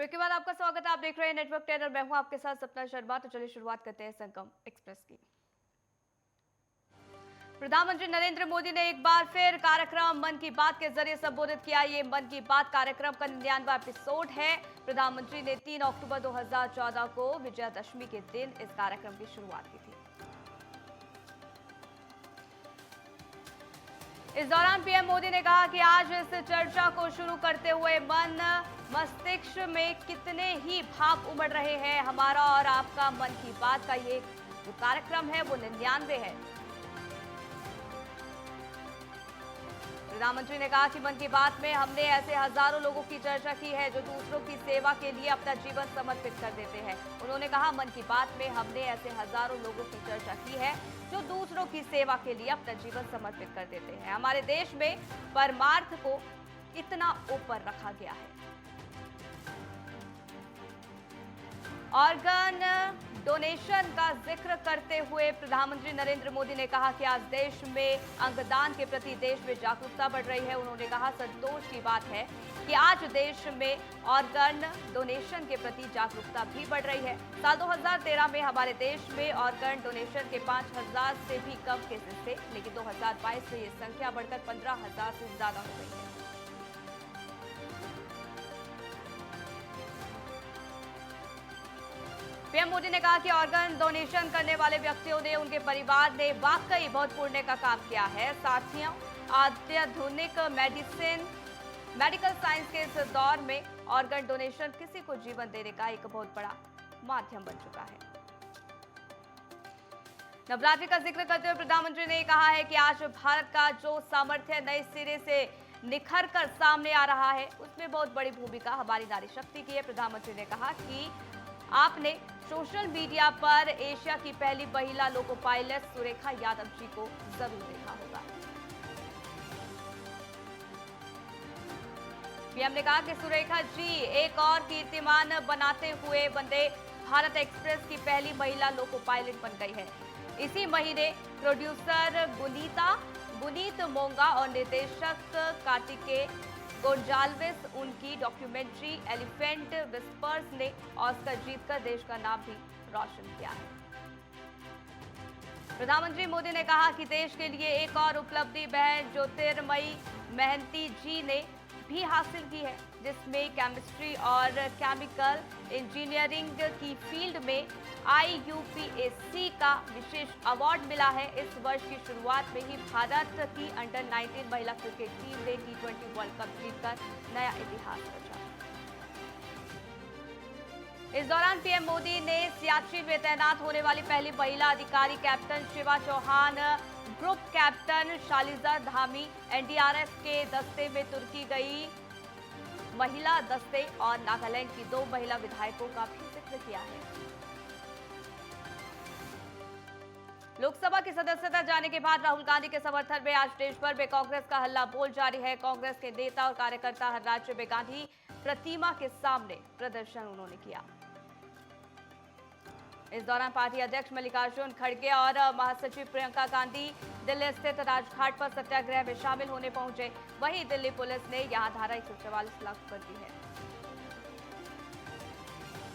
Break के बाद आपका स्वागत है। आप देख रहे हैं नेटवर्क 10 और मैं हूं आपके साथ सपना शर्मा। तो चलिए शुरुआत करते हैं संगम एक्सप्रेस की। प्रधानमंत्री नरेंद्र मोदी ने एक बार फिर कार्यक्रम मन की बात के जरिए संबोधित किया। ये मन की बात कार्यक्रम का 99वां एपिसोड है। प्रधानमंत्री ने 3 अक्टूबर 2014 को विजयादशमी के दिन इस कार्यक्रम की शुरुआत की थी। इस दौरान पीएम मोदी ने कहा कि आज इस चर्चा को शुरू करते हुए मन मस्तिष्क में कितने ही भाव उमड़ रहे हैं। हमारा और आपका मन की बात का ये जो कार्यक्रम है वो 99 है। प्रधानमंत्री ने कहा कि मन की बात में हमने ऐसे हजारों लोगों की चर्चा की है जो दूसरों की सेवा के लिए अपना जीवन समर्पित कर देते हैं। उन्होंने कहा मन की बात में हमने ऐसे हजारों लोगों की चर्चा की है जो दूसरों की सेवा के लिए अपना जीवन समर्पित कर देते हैं। हमारे देश में परमार्थ को इतना ऊपर रखा गया है। ऑर्गन डोनेशन का जिक्र करते हुए प्रधानमंत्री नरेंद्र मोदी ने कहा कि आज देश में अंगदान के प्रति देश में जागरूकता बढ़ रही है। उन्होंने कहा संतोष की बात है कि आज देश में ऑर्गन डोनेशन के प्रति जागरूकता भी बढ़ रही है। साल 2013 में हमारे देश में ऑर्गन डोनेशन के 5000 से भी कम केसेस थे, लेकिन 2022 में ये संख्या बढ़कर 15,000 से ज्यादा हो गई है। पीएम मोदी ने कहा कि ऑर्गन डोनेशन करने वाले व्यक्तियों ने, उनके परिवार ने वाकई बहुत पुण्य का काम किया है। साथियों, अत्याधुनिक मेडिकल साइंस के इस दौर में ऑर्गन डोनेशन किसी को जीवन देने का एक बहुत बड़ा माध्यम बन चुका है। नवरात्रि का जिक्र करते हुए प्रधानमंत्री ने कहा है कि आज भारत का जो सामर्थ्य नए सिरे से निखर कर सामने आ रहा है, उसमें बहुत बड़ी भूमिका हमारी नारी शक्ति की है। प्रधानमंत्री ने कहा कि आपने सोशल मीडिया पर एशिया की पहली महिला लोको पायलट सुरेखा यादव जी को जरूर देखा होगा। पीएम ने कहा कि सुरेखा जी एक और कीर्तिमान बनाते हुए वंदे भारत एक्सप्रेस की पहली महिला लोको पायलट बन गई है। इसी महीने प्रोड्यूसर गुनीत मोंगा और निर्देशक कार्तिकेय गोंजाल्विस उनकी डॉक्यूमेंट्री एलिफेंट विस्पर्स ने ऑस्कर जीतकर देश का नाम भी रोशन किया है। प्रधानमंत्री मोदी ने कहा कि देश के लिए एक और उपलब्धि बहन ज्योतिर्मयी महंती जी ने भी हासिल की है, जिसमें केमिस्ट्री और केमिकल इंजीनियरिंग की फील्ड में IUPAC का विशेष अवार्ड मिला है। इस वर्ष की शुरुआत में ही भारत की अंडर 19 महिला क्रिकेट टीम ने T20 वर्ल्ड कप जीतकर नया इतिहास रचा। इस दौरान पीएम मोदी ने सियाचिन में तैनात होने वाली पहली महिला अधिकारी captain Shiva Chauhan, group captain Shalija Dhami, NDRF के दस्ते में तुर्की गई महिला दस्ते और नागालैंड की 2 महिला विधायकों का भी जिक्र किया है। लोकसभा की सदस्यता जाने के बाद राहुल गांधी के समर्थन में आज देश भर में कांग्रेस का हल्ला बोल जारी है। कांग्रेस के नेता और कार्यकर्ता हर राज्य में गांधी प्रतिमा के सामने प्रदर्शन उन्होंने किया। इस दौरान पार्टी अध्यक्ष मल्लिकार्जुन खड़गे और महासचिव प्रियंका गांधी दिल्ली स्थित राजघाट पर सत्याग्रह में शामिल होने पहुंचे। वहीं दिल्ली पुलिस ने यहां धारा 144 लागू कर दी है।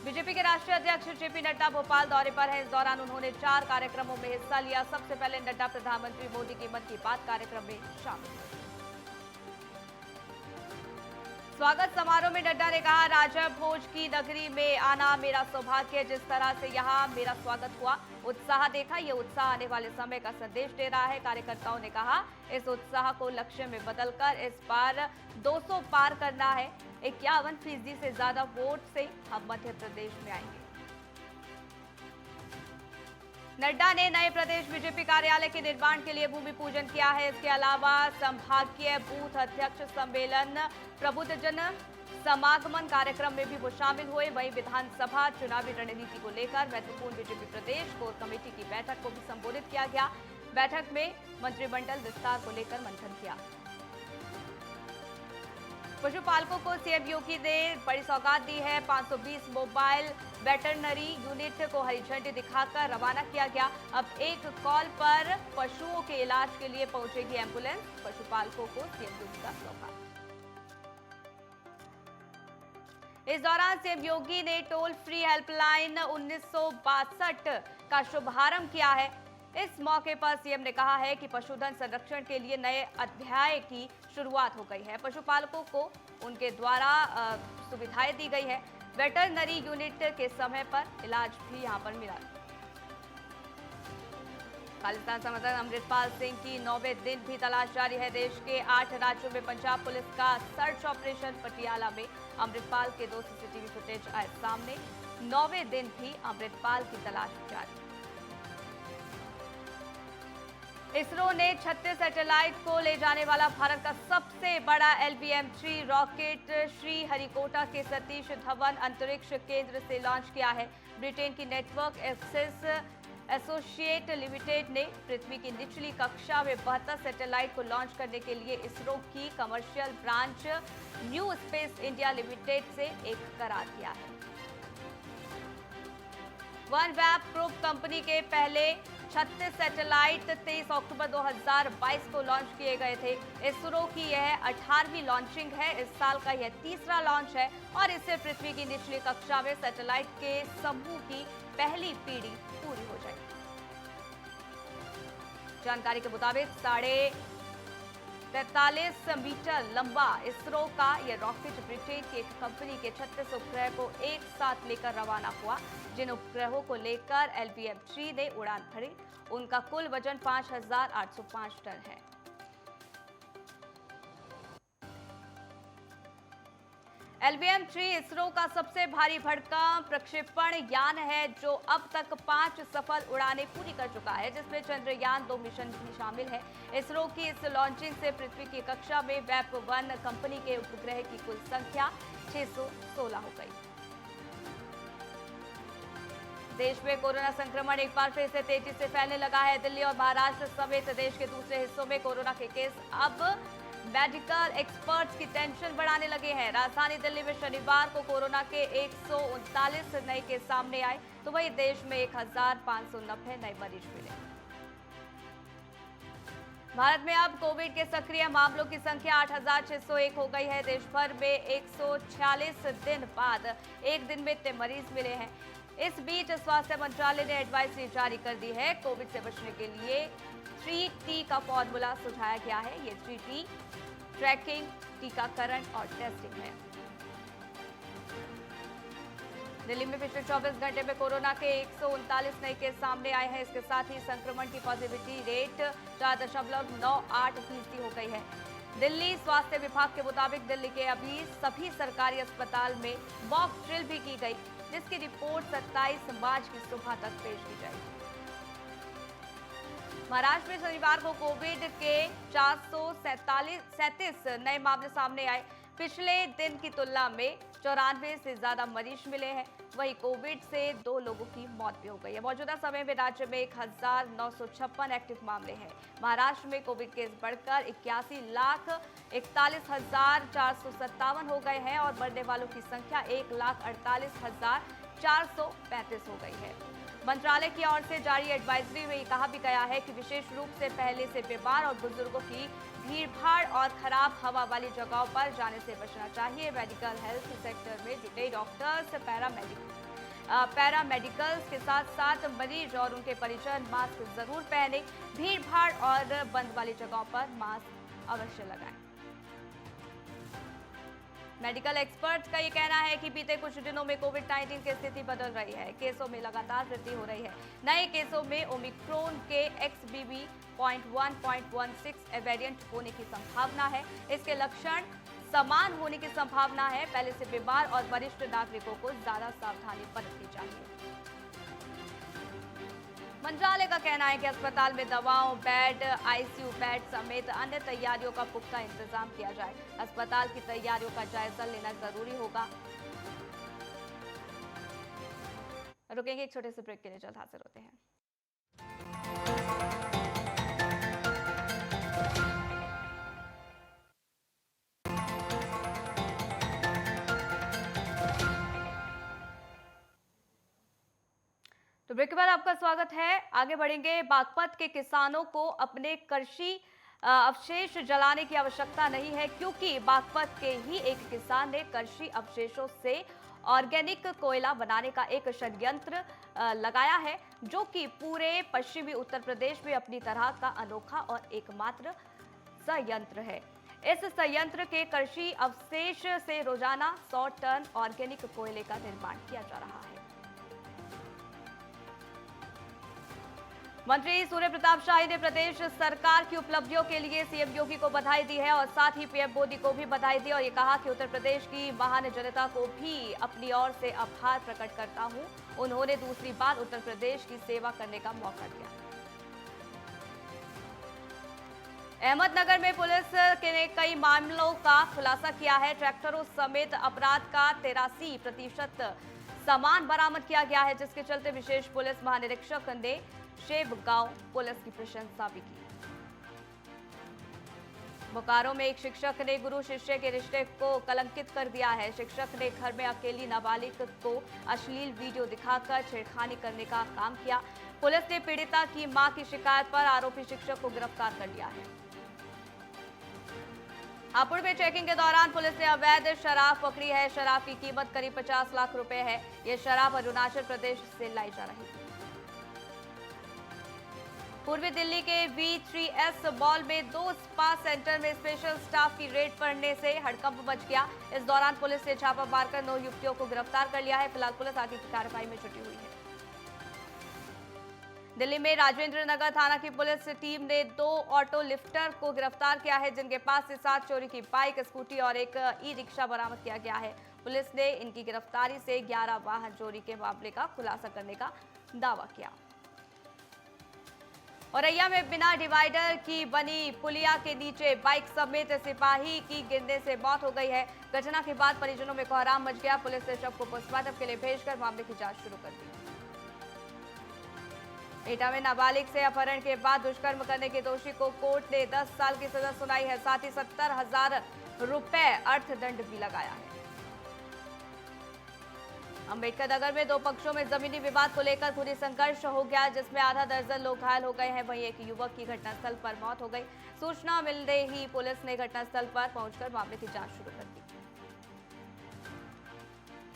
बीजेपी के राष्ट्रीय अध्यक्ष जेपी नड्डा भोपाल दौरे पर हैं। इस दौरान उन्होंने 4 कार्यक्रमों में हिस्सा लिया। सबसे पहले नड्डा प्रधानमंत्री मोदी के मन की बात कार्यक्रम में शामिल हुए। स्वागत समारोह में नड्डा ने कहा, राजा भोज की नगरी में आना मेरा सौभाग्य है। जिस तरह से यहाँ मेरा स्वागत हुआ, उत्साह देखा, ये उत्साह आने वाले समय का संदेश दे रहा है। कार्यकर्ताओं ने कहा, इस उत्साह को लक्ष्य में बदलकर इस बार 200 पार करना है। 51% से ज्यादा वोट से हम मध्य प्रदेश में आएंगे। नड्डा ने नए प्रदेश बीजेपी कार्यालय के निर्माण के लिए भूमि पूजन किया है। इसके अलावा संभागीय बूथ अध्यक्ष सम्मेलन, प्रबुद्धजन समागमन कार्यक्रम में भी वो शामिल हुए। वहीं विधानसभा चुनावी रणनीति को लेकर महत्वपूर्ण बीजेपी प्रदेश कोर कमेटी की बैठक को भी संबोधित किया गया। बैठक में मंत्रिमंडल विस्तार को लेकर मंथन किया। पशुपालकों को सीएम योगी ने बड़ी सौगात दी है। 520 मोबाइल वेटरनरी यूनिट को हरी झंडी दिखाकर रवाना किया गया। अब एक कॉल पर पशुओं के इलाज के लिए पहुंचेगी एम्बुलेंस। पशुपालकों को सीएम योगी का सौगात। इस दौरान सीएम योगी ने टोल फ्री हेल्पलाइन 1962 का शुभारंभ किया है। इस मौके पर सीएम ने कहा है कि पशुधन संरक्षण के लिए नए अध्याय की शुरुआत हो गई है। पशुपालकों को उनके द्वारा सुविधाएं दी गई है। वेटरनरी यूनिट के समय पर इलाज भी यहां पर मिला। खालिस्तान समर्थक अमृतपाल सिंह की 9वें दिन भी तलाश जारी है। देश के 8 राज्यों में पंजाब पुलिस का सर्च ऑपरेशन। पटियाला में अमृतपाल के 2 सीसीटीवी फुटेज आए सामने। 9वें दिन भी अमृतपाल की तलाश जारी। इसरो ने 36 सैटेलाइट को ले जाने वाला भारत का सबसे बड़ा LVM-3 रॉकेट श्रीहरिकोटा के सतीश धवन अंतरिक्ष केंद्र से लॉन्च किया है। ब्रिटेन की नेटवर्क एक्सेस एसोसिएट लिमिटेड ने पृथ्वी की निचली कक्षा में 72 सैटेलाइट को लॉन्च करने के लिए इसरो की commercial branch new space India limited से एक करार किया है। OneWeb ग्रुप कंपनी के पहले 36 सैटेलाइट 23 अक्टूबर 2022 को लॉन्च किए गए थे। इसरो की यह 18वीं लॉन्चिंग है। इस साल का यह तीसरा लॉन्च है और इससे पृथ्वी की निचली कक्षा में सैटेलाइट के समूह की पहली पीढ़ी पूरी हो जाएगी। जानकारी के मुताबिक 43.5 मीटर लंबा इसरो का यह रॉकेट ब्रिटेन की एक कंपनी के 36 उपग्रह को एक साथ लेकर रवाना हुआ। जिन उपग्रहों को लेकर LVM-3 ने उड़ान भरी, उनका कुल वजन 5,805 टन है। LVM-3 इसरो का सबसे भारी भरकम प्रक्षेपण यान है, जो अब तक 5 सफल उड़ानें पूरी कर चुका है, जिसमें चंद्रयान 2 मिशन भी शामिल है। इसरो की इस लॉन्चिंग से पृथ्वी की कक्षा में वेब-1 कंपनी के उपग्रह की कुल संख्या 616 हो गई। देश में कोरोना संक्रमण एक बार फिर से तेजी से फैलने लगा है। दिल्ली और महाराष्ट्र समेत देश के दूसरे हिस्सों में कोरोना के केस अब मेडिकल एक्सपर्ट्स की टेंशन बढ़ाने लगे हैं। राजधानी दिल्ली में शनिवार को कोरोना के 139 नए केस सामने आए, तो वहीं देश में 1590 नए मरीज मिले। भारत में अब कोविड के सक्रिय मामलों की संख्या 8,601 हो गई है। देश भर में 146 दिन बाद एक दिन में इतने मरीज मिले हैं। इस बीच स्वास्थ्य मंत्रालय ने एडवाइजरी जारी कर दी है। कोविड से बचने के लिए 3T का फॉर्मूला सुझाया गया है। ये 3T ट्रैकिंग, टीकाकरण और टेस्टिंग है। दिल्ली में पिछले 24 घंटे में कोरोना के 139 नए केस सामने आए हैं। इसके साथ ही संक्रमण की पॉजिटिविटी रेट 4.98% हो गई है। दिल्ली स्वास्थ्य विभाग के मुताबिक दिल्ली के अभी सभी सरकारी अस्पताल में मॉक ड्रिल भी की गई, जिसकी रिपोर्ट 27 मार्च की सुबह तक पेश की जाएगी। महाराष्ट्र में शनिवार को कोविड के 437 नए मामले सामने आए। पिछले दिन की तुलना में 94 से ज्यादा मरीज मिले हैं। वहीं कोविड से 2 लोगों की मौत भी हो गई है। मौजूदा समय में राज्य में 1956 एक्टिव मामले हैं। महाराष्ट्र में कोविड केस बढ़कर 81,41,457 हो गए हैं और मरने वालों की संख्या 1,48,435 हो गई है। मंत्रालय की ओर से जारी एडवाइजरी में कहा भी गया है कि विशेष रूप से पहले से बीमार और बुजुर्गों की भीड़भाड़ और खराब हवा वाली जगहों पर जाने से बचना चाहिए। मेडिकल हेल्थ सेक्टर में जुटे डॉक्टर्स, पैरामेडिकल्स के साथ साथ मरीज और उनके परिजन मास्क जरूर पहने। भीड़भाड़ और बंद वाली जगहों पर मास्क अवश्य लगाएं। मेडिकल एक्सपर्ट्स का ये कहना है कि बीते कुछ दिनों में कोविड-19 की स्थिति बदल रही है। केसों में लगातार वृद्धि हो रही है। नए केसों में ओमिक्रॉन के XBB.1.16 वेरिएंट होने की संभावना है। इसके लक्षण समान होने की संभावना है। पहले से बीमार और वरिष्ठ नागरिकों को ज्यादा सावधानी बरतनी चाहिए। मंत्रालय का कहना है कि अस्पताल में दवाओं, बेड, ICU बेड समेत अन्य तैयारियों का पुख्ता इंतजाम किया जाए। अस्पताल की तैयारियों का जायजा लेना जरूरी होगा। रुकेंगे एक छोटे से ब्रेक के लिए, जल्द हाजिर होते हैं। तो ब्रेक के बाद आपका स्वागत है। आगे बढ़ेंगे। बागपत के किसानों को अपने कृषि अवशेष जलाने की आवश्यकता नहीं है, क्योंकि बागपत के ही एक किसान ने कृषि अवशेषों से ऑर्गेनिक कोयला बनाने का एक षड्यंत्र लगाया है, जो कि पूरे पश्चिमी उत्तर प्रदेश में अपनी तरह का अनोखा और एकमात्र संयंत्र है। इस संयंत्र के कृषि अवशेष से रोजाना 100 टन ऑर्गेनिक कोयले का निर्माण किया जा रहा है। मंत्री सूर्य प्रताप शाही ने प्रदेश सरकार की उपलब्धियों के लिए सीएम योगी को बधाई दी है और साथ ही पीएम मोदी को भी बधाई दी और ये कहा कि उत्तर प्रदेश की महान जनता को भी अपनी ओर से आभार प्रकट करता हूं। उन्होंने दूसरी बार उत्तर प्रदेश की सेवा करने का मौका दिया। अहमदनगर में पुलिस ने कई मामलों का खुलासा किया है। ट्रैक्टरों समेत अपराध का 83% सामान बरामद किया गया है, जिसके चलते विशेष पुलिस महानिरीक्षक ने शेबगांव पुलिस की प्रशंसा भी की। बोकारो में एक शिक्षक ने गुरु शिष्य के रिश्ते को कलंकित कर दिया है। शिक्षक ने घर में अकेली नाबालिग को अश्लील वीडियो दिखाकर छेड़खानी करने का काम किया। पुलिस ने पीड़िता की मां की शिकायत पर आरोपी शिक्षक को गिरफ्तार कर लिया है। हापुड़ में चेकिंग के दौरान पुलिस ने अवैध शराब पकड़ी है। शराब की कीमत करीब 50 लाख रुपए है। यह शराब अरुणाचल प्रदेश से लाई जा रही थी। पूर्वी दिल्ली के V3S मॉल में 2 स्पा सेंटर में स्पेशल स्टाफ की रेड पड़ने से हड़कंप मच गया। इस दौरान पुलिस ने छापा मारकर 9 युवतियों को गिरफ्तार कर लिया है। फिलहाल पुलिस आगे की कार्रवाई में जुटी हुई है। दिल्ली में राजेंद्र नगर थाना की पुलिस टीम ने 2 ऑटो लिफ्टर को गिरफ्तार किया है, जिनके पास से 7 चोरी की बाइक, स्कूटी और एक ई-रिक्शा बरामद किया गया है। पुलिस ने इनकी गिरफ्तारी से 11 वाहन चोरी के मामले का खुलासा करने का दावा किया। औरैया में बिना डिवाइडर की बनी पुलिया के नीचे बाइक समेत सिपाही की गिरने से मौत हो गई है। घटना के बाद परिजनों में कोहराम मच गया। पुलिस ने शव को पोस्टमार्टम के लिए भेजकर मामले की जांच शुरू कर दी। एटा में नाबालिग से अपहरण के बाद दुष्कर्म करने के दोषी को कोर्ट ने 10 साल की सजा सुनाई है। साथ ही 70,000 रुपए अर्थदंड भी लगाया है। अंबेडकर नगर में 2 पक्षों में जमीनी विवाद को लेकर खूनी संघर्ष हो गया, जिसमें आधा दर्जन लोग घायल हो गए हैं। वहीं एक युवक की घटनास्थल पर मौत हो गई। सूचना मिलते ही पुलिस ने घटनास्थल पर पहुंचकर मामले की जांच शुरू कर दी।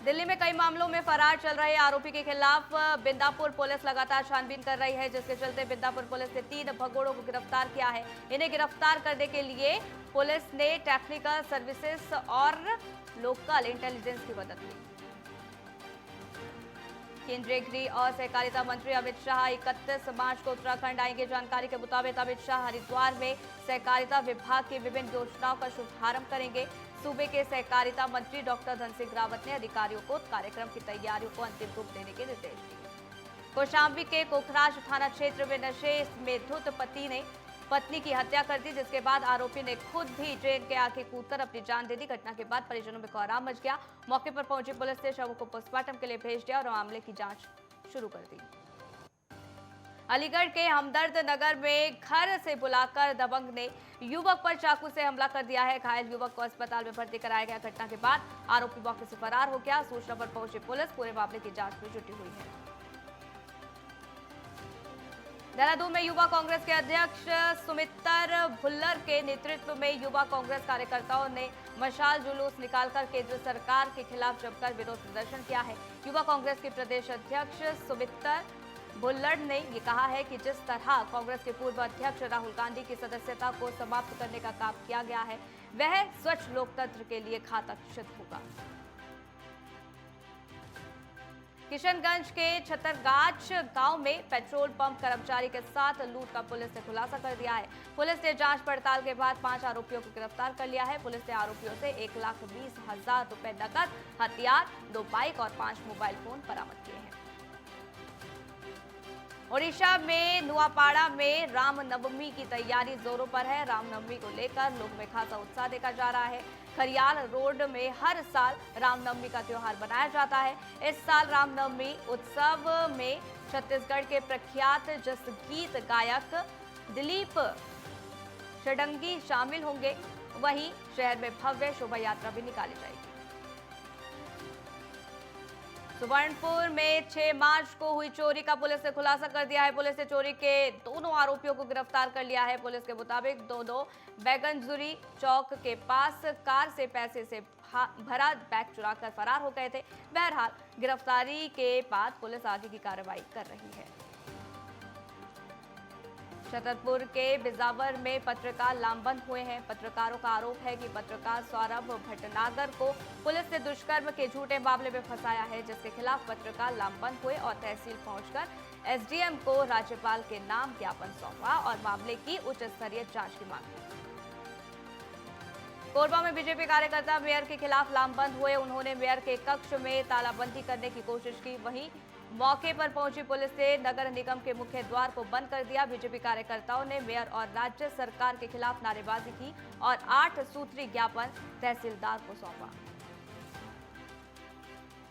दिल्ली में कई मामलों में फरार चल रहे आरोपी के खिलाफ बिंदापुर पुलिस लगातार छानबीन कर रही है, जिसके चलते बिंदापुर पुलिस ने 3 भगोड़ों को गिरफ्तार किया है। इन्हें गिरफ्तार करने के लिए पुलिस ने टेक्निकल सर्विसेज और लोकल इंटेलिजेंस की मदद ली। केंद्रीय गृह और सहकारिता मंत्री अमित शाह 31 मार्च को उत्तराखंड आएंगे। जानकारी के मुताबिक अमित शाह हरिद्वार में सहकारिता विभाग की विभिन्न योजनाओं का शुभारंभ करेंगे। सूबे के सहकारिता मंत्री डॉक्टर धन सिंह रावत ने अधिकारियों को कार्यक्रम की तैयारियों को अंतिम रूप देने के निर्देश दिए। कौशाम्बी के कोखराज थाना क्षेत्र में नशे में धुत पति ने पत्नी की हत्या कर दी, जिसके बाद आरोपी ने खुद भी ट्रेन के आगे कूदकर अपनी जान दे दी। घटना के बाद परिजनों में कोहराम मच गया। मौके पर पहुंची पुलिस ने शव को पोस्टमार्टम के लिए भेज दिया और मामले की जांच शुरू कर दी। अलीगढ़ के हमदर्द नगर में घर से बुलाकर दबंग ने युवक पर चाकू से हमला कर दिया है। घायल युवक को अस्पताल में भर्ती कराया गया। घटना के बाद आरोपी मौके से फरार हो गया। सूचना पर पहुंची पुलिस पूरे मामले की जांच में जुटी हुई है। देहरादून में युवा कांग्रेस के अध्यक्ष सुमित्र भुल्लर के नेतृत्व में युवा कांग्रेस कार्यकर्ताओं ने मशाल जुलूस निकालकर केंद्र सरकार के खिलाफ जमकर विरोध प्रदर्शन किया है। युवा कांग्रेस के प्रदेश अध्यक्ष सुमित्र भुल्लर ने ये कहा है कि जिस तरह कांग्रेस के पूर्व अध्यक्ष राहुल गांधी की सदस्यता को समाप्त करने का काम किया गया है, वह स्वच्छ लोकतंत्र के लिए घातक सिद्ध होगा। किशनगंज के छतरगाछ गांव में पेट्रोल पंप कर्मचारी के साथ लूट का पुलिस ने खुलासा कर दिया है। पुलिस ने जांच पड़ताल के बाद 5 आरोपियों को गिरफ्तार कर लिया है। पुलिस ने आरोपियों से 1,20,000 रुपए नकद, हथियार, 2 बाइक और 5 मोबाइल फोन बरामद किए हैं। ओडिशा में नुआपाड़ा में रामनवमी की तैयारी जोरों पर है। रामनवमी को लेकर लोग में खासा उत्साह देखा जा रहा है। खरियाल रोड में हर साल रामनवमी का त्योहार मनाया जाता है। इस साल रामनवमी उत्सव में छत्तीसगढ़ के प्रख्यात जस गीत गायक दिलीप षडंगी शामिल होंगे। वहीं शहर में भव्य शोभा यात्रा भी निकाली जाएगी। सुवर्णपुर में 6 मार्च को हुई चोरी का पुलिस ने खुलासा कर दिया है। पुलिस ने चोरी के दोनों आरोपियों को गिरफ्तार कर लिया है। पुलिस के मुताबिक दोनों बैगनजुरी चौक के पास कार से पैसे से भरा बैग चुराकर फरार हो गए थे। बहरहाल गिरफ्तारी के बाद पुलिस आगे की कार्रवाई कर रही है। छतरपुर के बिजावर में पत्रकार लामबंद हुए हैं। पत्रकारों का आरोप है कि पत्रकार सौरभ भटनागर को पुलिस ने दुष्कर्म के झूठे मामले में फंसाया है, जिसके खिलाफ पत्रकार लामबंद हुए और तहसील पहुंचकर एसडीएम को राज्यपाल के नाम ज्ञापन सौंपा और मामले की उच्च स्तरीय जांच की मांग की। कोरबा में बीजेपी कार्यकर्ता मेयर के खिलाफ लामबंद हुए। उन्होंने मेयर के कक्ष में तालाबंदी करने की कोशिश की। वहीं मौके पर पहुंची पुलिस ने नगर निगम के मुख्य द्वार को बंद कर दिया। बीजेपी कार्यकर्ताओं ने मेयर और राज्य सरकार के खिलाफ नारेबाजी की और 8 सूत्री ज्ञापन तहसीलदार को सौंपा।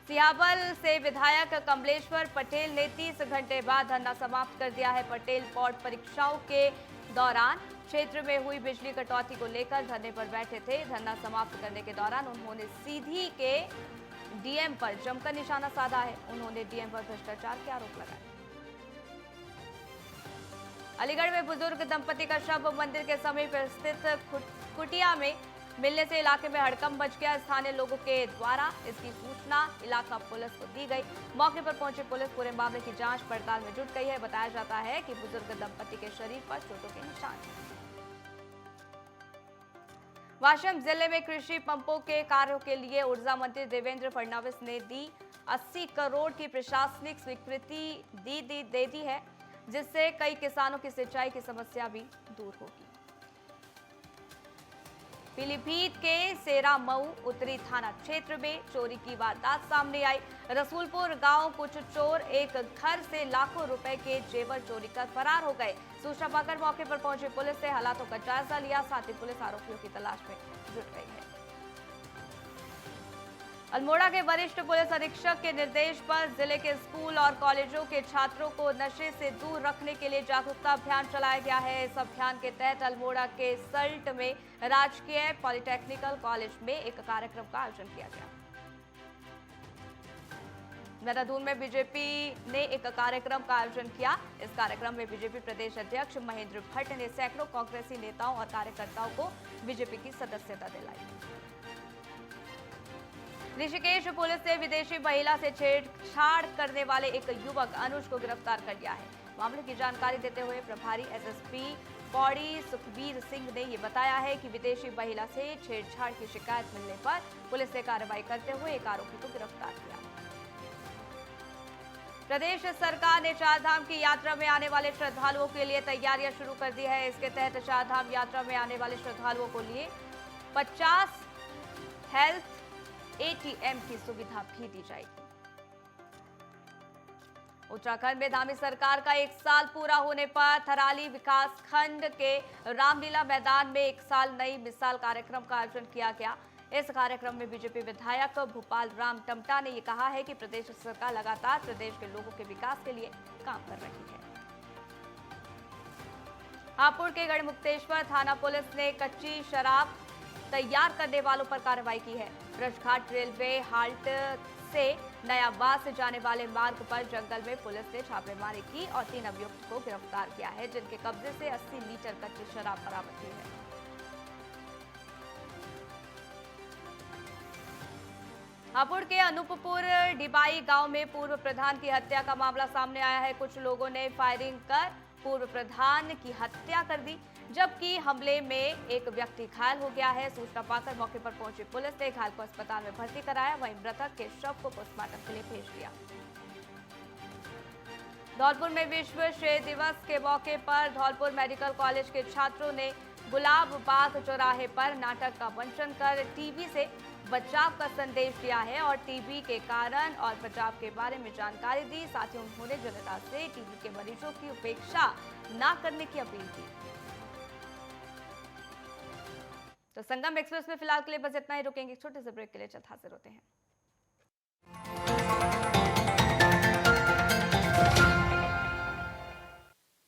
सियाबल से विधायक कमलेश्वर पटेल ने 30 घंटे बाद धरना समाप्त कर दिया है। पटेल बोर्ड परीक्षाओं के दौरान क्षेत्र में हुई बिजली कटौती को लेकर धरने पर बैठे थे। धरना समाप्त करने के दौरान उन्होंने सीधी के डीएम पर जमकर निशाना साधा है। उन्होंने डीएम पर भ्रष्टाचार के आरोप लगाए। अलीगढ़ में बुजुर्ग दंपति का शव मंदिर के समीप स्थित कुटिया में मिलने से इलाके में हड़कंप मच गया। स्थानीय लोगों के द्वारा इसकी सूचना इलाका पुलिस को दी गई। मौके पर पहुंची पुलिस पूरे मामले की जांच पड़ताल में जुट गई है। बताया जाता है कि बुजुर्ग दंपति के शरीर पर चोटों के निशान हैं। वाशिम जिले में कृषि पंपों के कार्यों के लिए ऊर्जा मंत्री देवेंद्र फडणवीस ने दी 80 करोड़ की प्रशासनिक स्वीकृति दे दी है, जिससे कई किसानों की सिंचाई की समस्या भी दूर होगी। पीलीभीत के सेरामऊ उत्तरी थाना क्षेत्र में चोरी की वारदात सामने आई। रसूलपुर गांव कुछ चोर एक घर से लाखों रुपए के जेवर चोरी कर फरार हो गए। सूचना पाकर मौके पर पहुंची पुलिस ने हालातों का जायजा लिया। साथ ही पुलिस आरोपियों की तलाश में जुट गई है। अल्मोड़ा के वरिष्ठ पुलिस अधीक्षक के निर्देश पर जिले के स्कूल और कॉलेजों के छात्रों को नशे से दूर रखने के लिए जागरूकता अभियान चलाया गया है। इस अभियान के तहत अल्मोड़ा के सल्ट में राजकीय पॉलिटेक्निकल कॉलेज में एक कार्यक्रम का आयोजन किया गया। देहरादून में बीजेपी ने एक कार्यक्रम का आयोजन किया। इस कार्यक्रम में बीजेपी प्रदेश अध्यक्ष महेंद्र भट्ट ने सैकड़ों कांग्रेसी नेताओं और कार्यकर्ताओं को बीजेपी की सदस्यता दिलाई। ऋषिकेश पुलिस ने विदेशी महिला से छेड़छाड़ करने वाले एक युवक अनुज को गिरफ्तार कर लिया है। मामले की जानकारी देते हुए प्रभारी एसएसपी पौड़ी सुखबीर सिंह ने ये बताया है कि विदेशी महिला से छेड़छाड़ की शिकायत मिलने पर पुलिस ने कार्रवाई करते हुए एक आरोपी को गिरफ्तार किया। प्रदेश सरकार ने चारधाम की यात्रा में आने वाले श्रद्धालुओं के लिए तैयारियां शुरू कर दी है। इसके तहत चारधाम यात्रा में आने वाले श्रद्धालुओं को लिए 50 हेल्थ एटीएम की सुविधा भी दी जाएगी। उत्तराखंड में धामी सरकार का 1 साल पूरा होने पर थराली विकास खंड के रामलीला मैदान में 1 साल नई मिसाल कार्यक्रम का आयोजन किया गया। इस कार्यक्रम में बीजेपी विधायक भूपाल राम टमटा ने यह कहा है कि प्रदेश सरकार लगातार प्रदेश के लोगों के विकास के लिए काम कर रही है। हापुड़ के गढ़मुक्तेश्वर थाना पुलिस ने कच्ची शराब तैयार करने वालों पर कार्रवाई की है। ब्रजघाट रेलवे हाल्ट से नयाबाद से जाने वाले मार्ग पर जंगल में पुलिस ने छापेमारी की और 3 अभियुक्त को गिरफ्तार किया है, जिनके कब्जे से 80 लीटर कच्ची शराब बरामद की है। हापुड़ के अनूपपुर डिबाई गांव में पूर्व प्रधान की हत्या का मामला सामने आया है। कुछ लोगों ने फायरिंग कर पूर्व प्रधान की हत्या कर दी, जबकि हमले में एक व्यक्ति घायल हो गया है। सूचना पाकर मौके पर पहुंची पुलिस ने घायल को अस्पताल में भर्ती कराया, वहीं मृतक के शव को पोस्टमार्टम के लिए भेज दिया। धौलपुर में विश्व क्षय दिवस के मौके पर धौलपुर मेडिकल कॉलेज के छात्रों ने गुलाब बाग चौराहे पर नाटक का मंचन कर टीबी से बचाव का संदेश दिया है और टीबी के कारण और बचाव के बारे में जानकारी दी। साथ ही उन्होंने जनता से टीबी के मरीजों की उपेक्षा न करने की अपील की। तो संगम एक्सप्रेस में फिलहाल के लिए बस इतना ही। रुकेंगे छोटे से ब्रेक के लिए, जल्द हाजिर होते हैं।